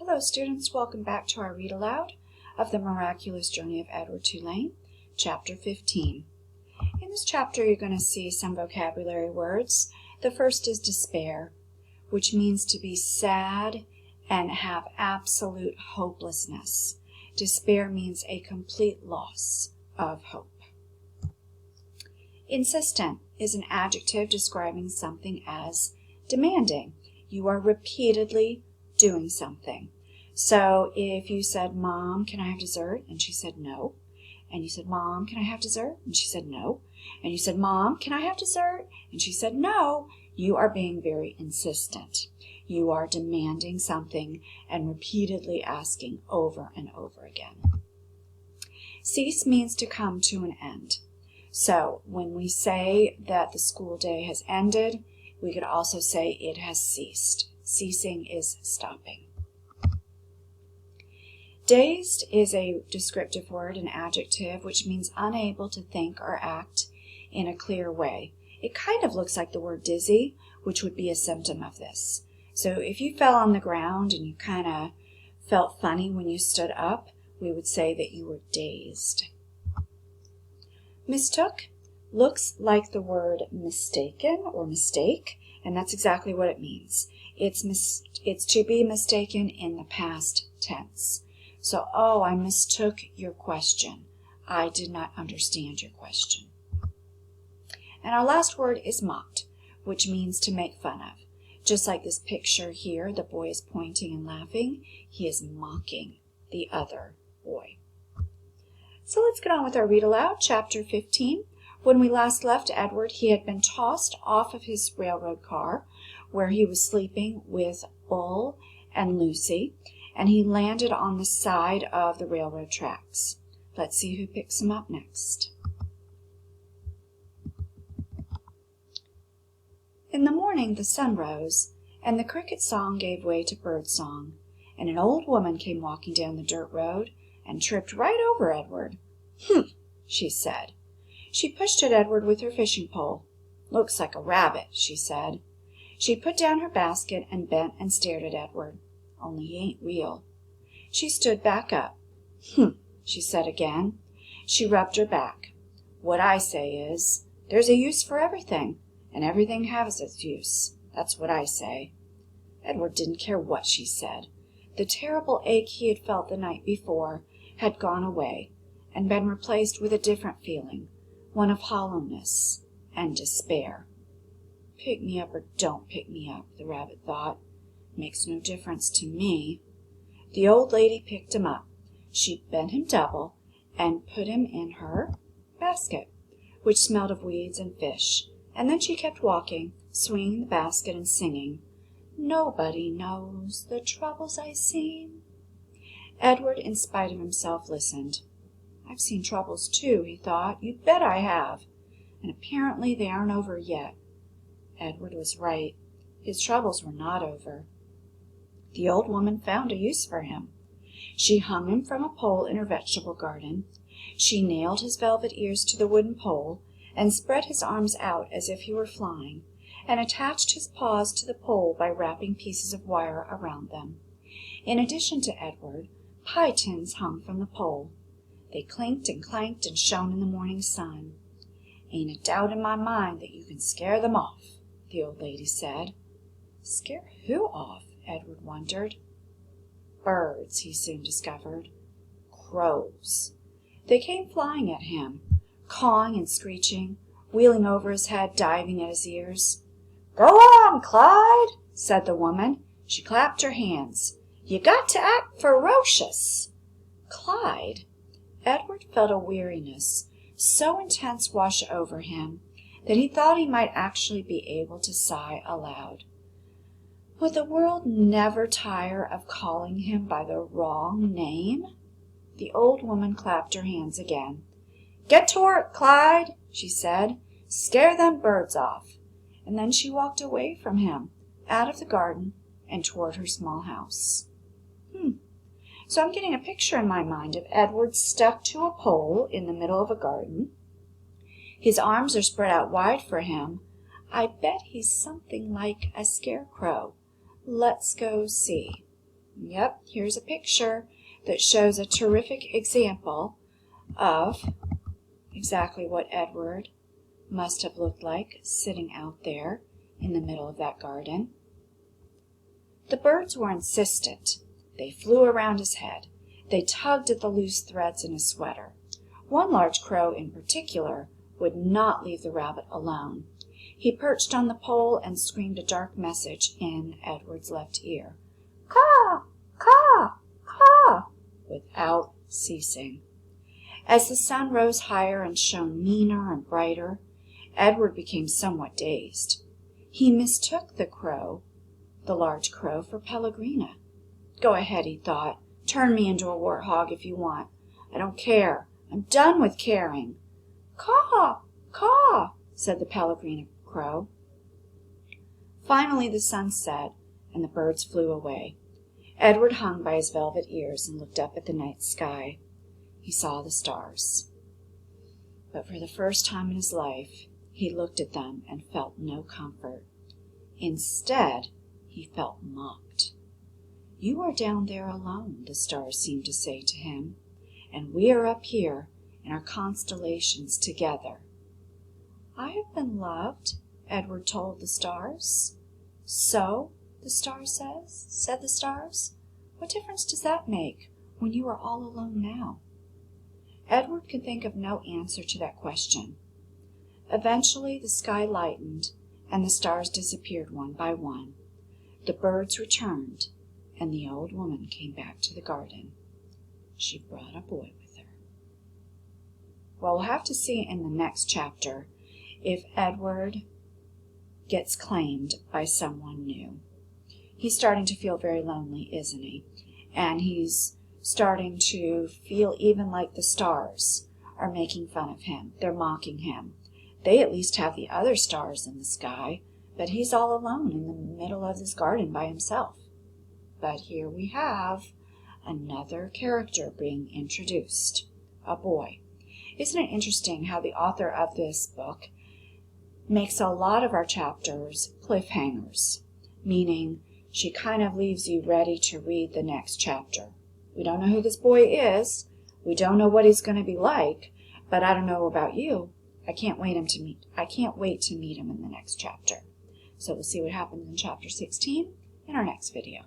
Hello students, welcome back to our read aloud of The Miraculous Journey of Edward Tulane, Chapter 15. In this chapter you're going to see some vocabulary words. The first is despair, which means to be sad and have absolute hopelessness. Despair means a complete loss of hope. Insistent is an adjective describing something as demanding. You are repeatedly doing something. So if you said, "Mom, can I have dessert?" and she said no, and you said, "Mom, can I have dessert?" and she said no, and you said, "Mom, can I have dessert?" and she said no, you are being very insistent. You are demanding something and repeatedly asking over and over again. Cease means to come to an end. So when we say that the school day has ended, we could also say it has ceased. Ceasing is stopping. Dazed is a descriptive word, an adjective, which means unable to think or act in a clear way. It kind of looks like the word dizzy, which would be a symptom of this. So if you fell on the ground and you kind of felt funny when you stood up, we would say that you were dazed. Mistook looks like the word mistaken or mistake, and that's exactly what it means. It's to be mistaken in the past tense. So, I mistook your question. I did not understand your question. And our last word is mocked, which means to make fun of. Just like this picture here, the boy is pointing and laughing. He is mocking the other boy. So let's get on with our read aloud, Chapter 15. When we last left Edward, he had been tossed off of his railroad car, where he was sleeping with Bull and Lucy, and he landed on the side of the railroad tracks. Let's see who picks him up next. In the morning the sun rose, and the cricket song gave way to bird song, and an old woman came walking down the dirt road and tripped right over Edward. "Humph," she said. She pushed at Edward with her fishing pole. "Looks like a rabbit," she said. She put down her basket and bent and stared at Edward. "Only he ain't real." She stood back up. "Humph," she said again. She rubbed her back. "What I say is, there's a use for everything, and everything has its use. That's what I say." Edward didn't care what she said. The terrible ache he had felt the night before had gone away and been replaced with a different feeling, one of hollowness and despair. "Pick me up or don't pick me up," the rabbit thought. "Makes no difference to me." The old lady picked him up. She bent him double and put him in her basket, which smelled of weeds and fish, and then she kept walking, swinging the basket and singing, "Nobody knows the troubles I've seen." Edward, in spite of himself, listened. "I've seen troubles too," he thought. "You bet I have. And apparently they aren't over yet." Edward was right. His troubles were not over. The old woman found a use for him. She hung him from a pole in her vegetable garden. She nailed his velvet ears to the wooden pole and spread his arms out as if he were flying, and attached his paws to the pole by wrapping pieces of wire around them. In addition to Edward, pie tins hung from the pole. They clinked and clanked and shone in the morning sun. "Ain't a doubt in my mind that you can scare them off," the old lady said. Scare who off? Edward wondered. Birds, he soon discovered. Crows. They came flying at him, cawing and screeching, wheeling over his head, diving at his ears. "Go on, Clyde," said the woman. She clapped her hands. "You got to act ferocious." Clyde? Edward felt a weariness so intense wash over him that he thought he might actually be able to sigh aloud. Would the world never tire of calling him by the wrong name? The old woman clapped her hands again. "Get to work, Clyde," she said. "Scare them birds off." And then she walked away from him, out of the garden, and toward her small house. So I'm getting a picture in my mind of Edward stuck to a pole in the middle of a garden. His arms are spread out wide for him. I bet he's something like a scarecrow. Let's go see. Yep, here's a picture that shows a terrific example of exactly what Edward must have looked like sitting out there in the middle of that garden. The birds were insistent. They flew around his head. They tugged at the loose threads in his sweater. One large crow in particular would not leave the rabbit alone. He perched on the pole and screamed a dark message in Edward's left ear. Caw, caw, caw, without ceasing. As the sun rose higher and shone meaner and brighter, Edward became somewhat dazed. He mistook the large crow, for Pellegrina. Go ahead, he thought. Turn me into a warthog if you want. I don't care. I'm done with caring. Caw, caw, said the Pellegrina crow. Finally the sun set, and the birds flew away. Edward hung by his velvet ears and looked up at the night sky. He saw the stars. But for the first time in his life, he looked at them and felt no comfort. Instead, he felt mocked. You are down there alone, the stars seemed to say to him, and we are up here in our constellations together. I have been loved, Edward told the stars. So, the stars said the stars. What difference does that make when you are all alone now? Edward could think of no answer to that question. Eventually the sky lightened, and the stars disappeared one by one. The birds returned, and the old woman came back to the garden. She brought a boy with her. Well, we'll have to see in the next chapter if Edward gets claimed by someone new. He's starting to feel very lonely, isn't he? And he's starting to feel even like the stars are making fun of him. They're mocking him. They at least have the other stars in the sky, but he's all alone in the middle of this garden by himself. But here we have another character being introduced, a boy. Isn't it interesting how the author of this book makes a lot of our chapters cliffhangers, meaning she kind of leaves you ready to read the next chapter. We don't know who this boy is. We don't know what he's going to be like, but I don't know about you. I can't wait to meet him in the next chapter. So we'll see what happens in chapter 16 in our next video.